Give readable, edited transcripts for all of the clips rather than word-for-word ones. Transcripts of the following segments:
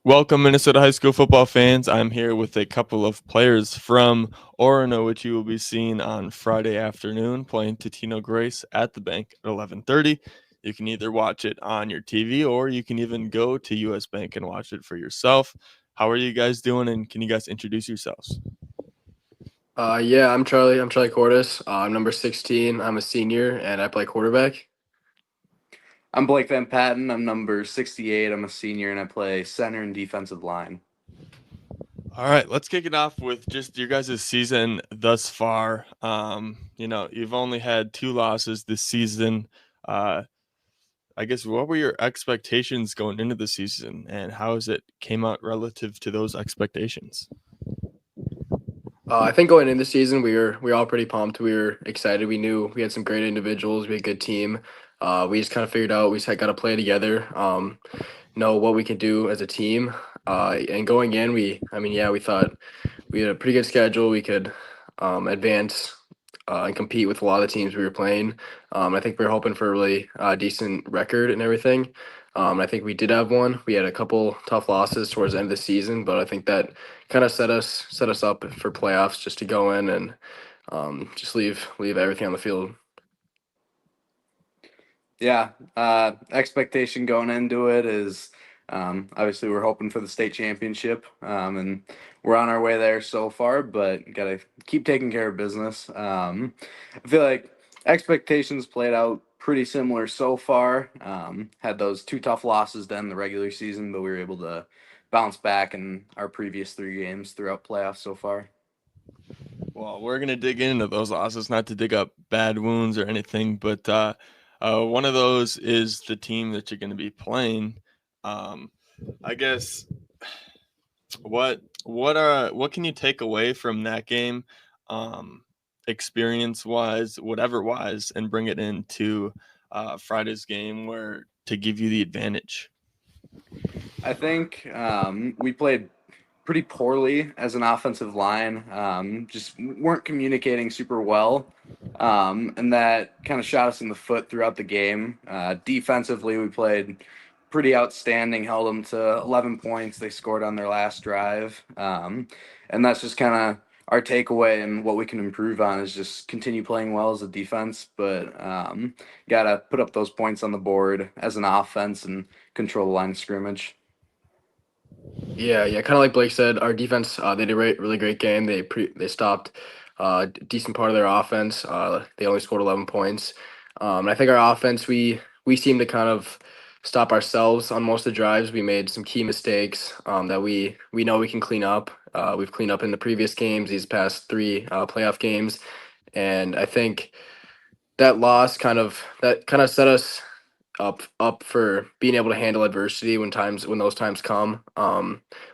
Welcome, Minnesota high school football fans. I'm here with a couple of players from Orono, which you will be seeing on Friday afternoon, playing Totino Grace at the bank at 11:30. You can either watch it on your TV or you can even go to US Bank and watch it for yourself. How are you guys doing, and can you guys introduce yourselves? Yeah, I'm Charlie. I'm Charlie Cordes. I'm number 16. I'm a senior and I play quarterback. I'm Blake Van Patten. I'm number 68. I'm a senior and I play center and defensive line. All right, let's kick it off with just your guys' season thus far. You've only had 2 losses this season. Uh, I guess what were your expectations going into the season, and how has it came out relative to those expectations? I think going into the season, we were all pretty pumped. We were excited. We knew we had some great individuals. We had a good team. We just kind of figured out we just got to play together. Know what we can do as a team. And going in, we thought we had a pretty good schedule. We could advance and compete with a lot of the teams we were playing. I think we were hoping for a really decent record and everything. I think we did have one. We had a couple tough losses towards the end of the season, but I think that kind of set us up for playoffs just to go in and just leave everything on the field. Yeah, expectation going into it is obviously we're hoping for the state championship, and we're on our way there so far, but got to keep taking care of business. I feel like expectations played out pretty similar so far. Had those two tough losses to end the regular season, but we were able to bounce back in our previous 3 games throughout playoffs so far. Well, we're gonna dig into those losses, not to dig up bad wounds or anything, but one of those is the team that you're going to be playing. Um, I guess what can you take away from that game, experience wise, whatever wise, and bring it into Friday's game where to give you the advantage? I think we played pretty poorly as an offensive line. Just weren't communicating super well. And that kind of shot us in the foot throughout the game. Defensively, we played pretty outstanding, held them to 11 points. They scored on their last drive. And that's just kind of our takeaway, and what we can improve on is just continue playing well as a defense, but got to put up those points on the board as an offense and control the line of scrimmage. Yeah, kind of like Blake said, our defense they did a really great game. They stopped a decent part of their offense. They only scored 11 points. And I think our offense we seemed to kind of stop ourselves on most of the drives. We made some key mistakes that we know we can clean up. We've cleaned up in the previous games, these past three playoff games, and I think that kind of set us up for being able to handle adversity when those times come.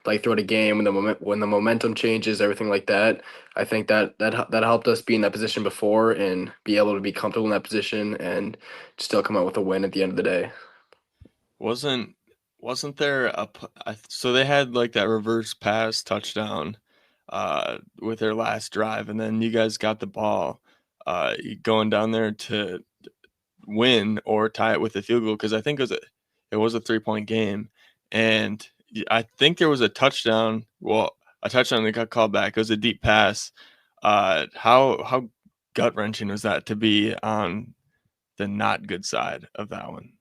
Like throughout a game when the momentum changes, everything like that. I think that helped us be in that position before and be able to be comfortable in that position and still come out with a win at the end of the day. Wasn't wasn't there so they had like that reverse pass touchdown with their last drive, and then you guys got the ball going down there to win or tie it with a field goal, because I think it was a 3-point game, and I think there was a touchdown. Well, a touchdown that got called back. It was a deep pass. How gut wrenching was that to be on the not good side of that one?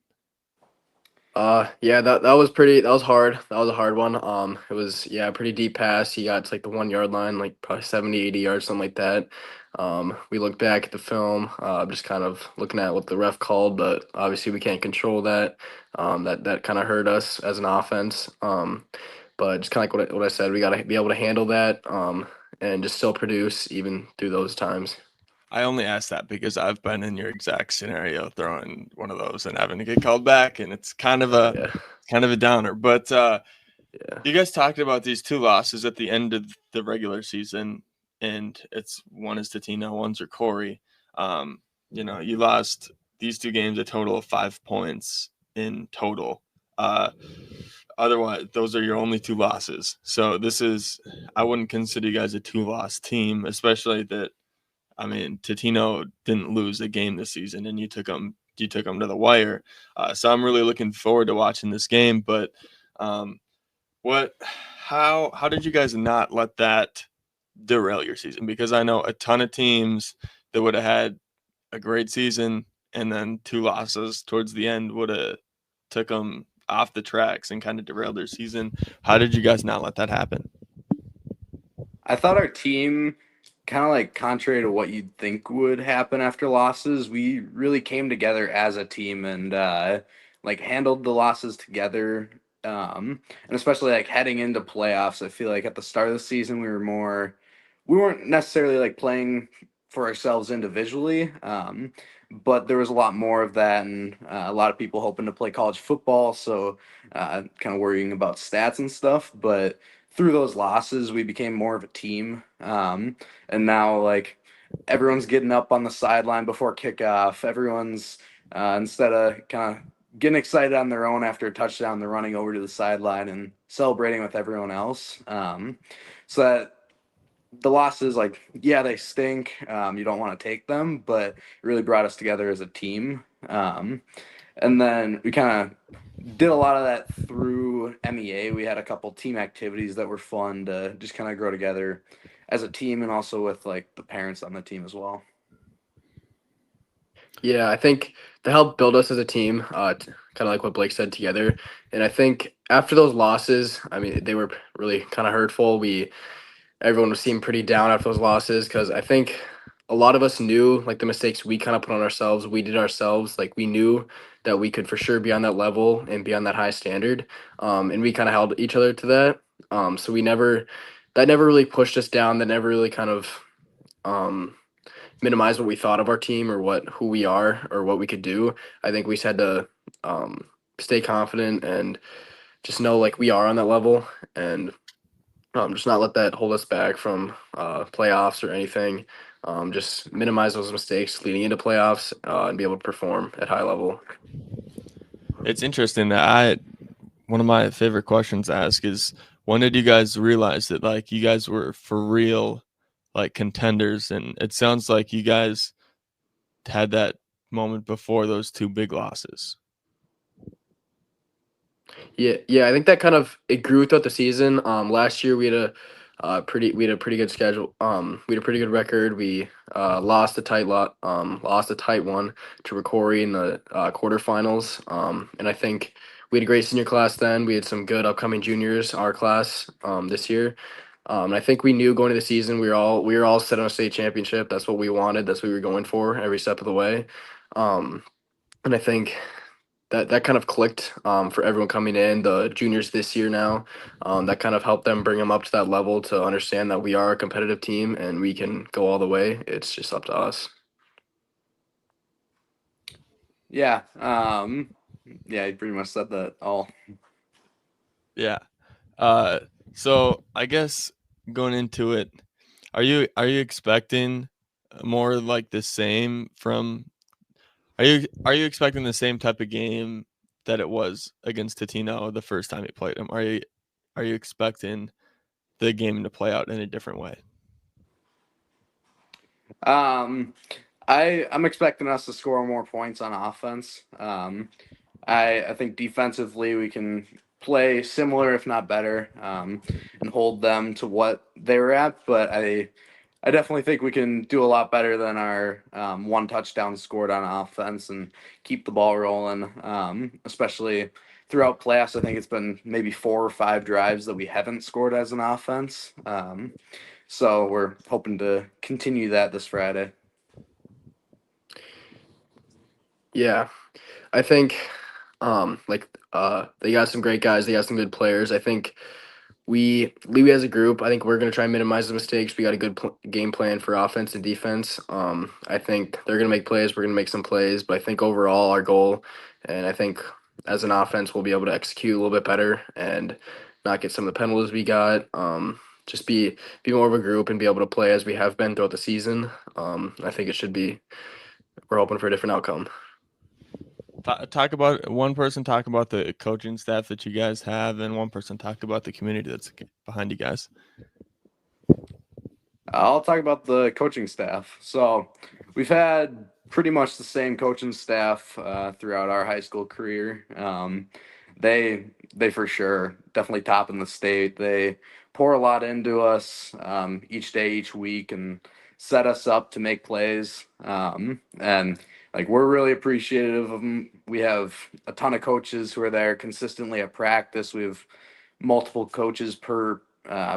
Yeah, that was hard. That was a hard one. It was, yeah, a pretty deep pass. He got to like the 1 yard line, like probably 70, 80 yards, something like that. We looked back at the film, just kind of looking at what the ref called, but obviously we can't control that. That kind of hurt us as an offense. But just kind of like what I said, we got to be able to handle that, and just still produce even through those times. I only asked that because I've been in your exact scenario, throwing one of those and having to get called back, and it's Yeah, kind of a downer. But yeah. you guys talked about these 2 losses at the end of the regular season, and it's one is to Tina, one's or Corey. You lost these 2 games a total of 5 points in total. Uh, Otherwise, those are your only 2 losses. So I wouldn't consider you guys a 2-loss team, especially that. I mean, Totino didn't lose a game this season, and you took them to the wire. So I'm really looking forward to watching this game. But um, How did you guys not let that derail your season? Because I know a ton of teams that would have had a great season and then 2 losses towards the end would have took them off the tracks and kind of derailed their season. How did you guys not let that happen? I thought our team, kind of like contrary to what you'd think would happen after losses, we really came together as a team and like handled the losses together. And especially like heading into playoffs, I feel like at the start of the season we weren't necessarily like playing for ourselves individually, but there was a lot more of that, and a lot of people hoping to play college football, so kind of worrying about stats and stuff, but through those losses, we became more of a team. And now, like, everyone's getting up on the sideline before kickoff. Everyone's, instead of kind of getting excited on their own after a touchdown, they're running over to the sideline and celebrating with everyone else. So that the losses, like, yeah, they stink. You don't want to take them, but it really brought us together as a team. And then we kind of did a lot of that through MEA. We had a couple team activities that were fun to just kind of grow together as a team, and also with like the parents on the team as well. Yeah, I think to help build us as a team, kind of like what Blake said, together. And I think after those losses, I mean, they were really kind of hurtful. Everyone was seemed pretty down after those losses because I think a lot of us knew like the mistakes we kind of put on ourselves, we did ourselves. Like we knew that we could for sure be on that level and be on that high standard, and we kind of held each other to that. So that never really pushed us down. That never really kind of um, minimized what we thought of our team or who we are or what we could do. I think we just had to um, stay confident and just know like we are on that level and just not let that hold us back from playoffs or anything. Just minimize those mistakes leading into playoffs and be able to perform at high level. It's interesting that one of my favorite questions to ask is, when did you guys realize that like you guys were for real like contenders? And it sounds like you guys had that moment before those 2 big losses. Yeah, I think that kind of it grew throughout the season. Last year we had a pretty good schedule. We had a pretty good record. We lost a tight one to Ricori in the quarterfinals. And I think we had a great senior class then. We had some good upcoming juniors, our class, this year. And I think we knew going to the season we were all set on a state championship. That's what we wanted. That's what we were going for every step of the way. Um, and I think that kind of clicked for everyone coming in, the juniors this year now. That kind of helped them bring them up to that level to understand that we are a competitive team and we can go all the way. It's just up to us. Yeah. Yeah, you pretty much said that all. Yeah. So I guess going into it, are you expecting more like the same from are you expecting the same type of game that it was against Totino the first time you played them? Are you expecting the game to play out in a different way? Um, I'm expecting us to score more points on offense. I think defensively we can play similar, if not better, and hold them to what they were at. But I definitely think we can do a lot better than our one touchdown scored on offense and keep the ball rolling. Especially throughout playoffs, I think it's been maybe 4 or 5 drives that we haven't scored as an offense. So we're hoping to continue that this Friday. Yeah, I think they got some great guys. They got some good players. I think we as a group, I think we're going to try and minimize the mistakes. We got a good game plan for offense and defense. I think they're going to make plays. We're going to make some plays, but I think overall our goal, and I think as an offense, we'll be able to execute a little bit better and not get some of the penalties we got. Just be more of a group and be able to play as we have been throughout the season. I think it should be. We're hoping for a different outcome. Talk about one person, talk about the coaching staff that you guys have, and one person talk about the community that's behind you guys. I'll talk about the coaching staff. So we've had pretty much the same coaching staff throughout our high school career. they for sure definitely top in the state. They pour a lot into us each day, each week, and set us up to make plays. And like we're really appreciative of them. We have a ton of coaches who are there consistently at practice. We have multiple coaches per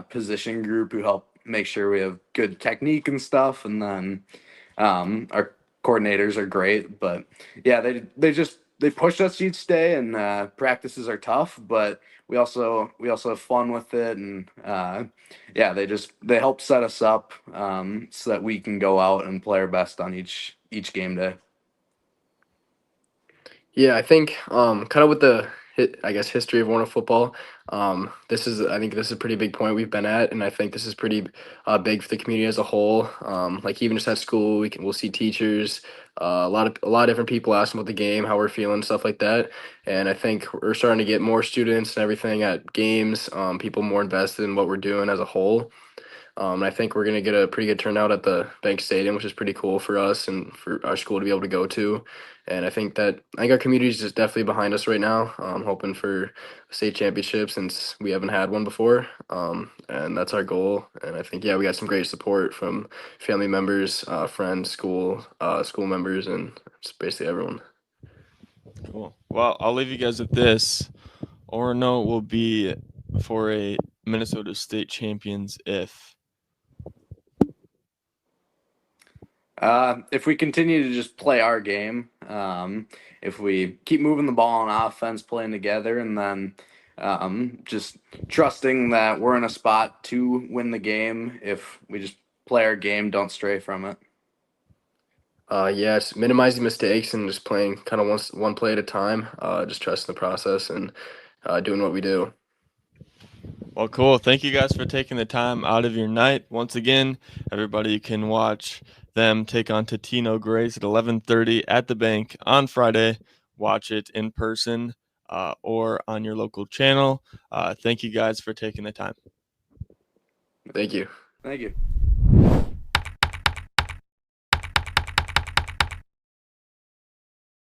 position group who help make sure we have good technique and stuff. And then our coordinators are great, but yeah, they push us each day, and practices are tough, but we also have fun with it, and yeah, they help set us up so that we can go out and play our best on each game day. Yeah, I think kind of with the I guess history of Warner football, I think this is a pretty big point we've been at, and I think this is pretty big for the community as a whole. Like even just at school, we'll see teachers, a lot of different people asking about the game, how we're feeling, stuff like that. And I think we're starting to get more students and everything at games, people more invested in what we're doing as a whole. And I think we're going to get a pretty good turnout at the Bank Stadium, which is pretty cool for us and for our school to be able to go to. And I think our community is just definitely behind us right now. Hoping for a state championship since we haven't had one before. And that's our goal. And I think, yeah, we got some great support from family members, friends, school members, and just basically everyone. Cool. Well, I'll leave you guys with this. Orono will be for a Minnesota State champions If we continue to just play our game, if we keep moving the ball on offense, playing together, and then just trusting that we're in a spot to win the game, if we just play our game, don't stray from it. Yeah, it's minimizing mistakes and just playing kind of one play at a time. Just trusting the process and doing what we do. Well, cool. Thank you guys for taking the time out of your night. Once again, everybody can watch them take on Totino Grace at 11:30 at the Bank on Friday. Watch it in person or on your local channel. Thank you guys for taking the time. Thank you. Thank you.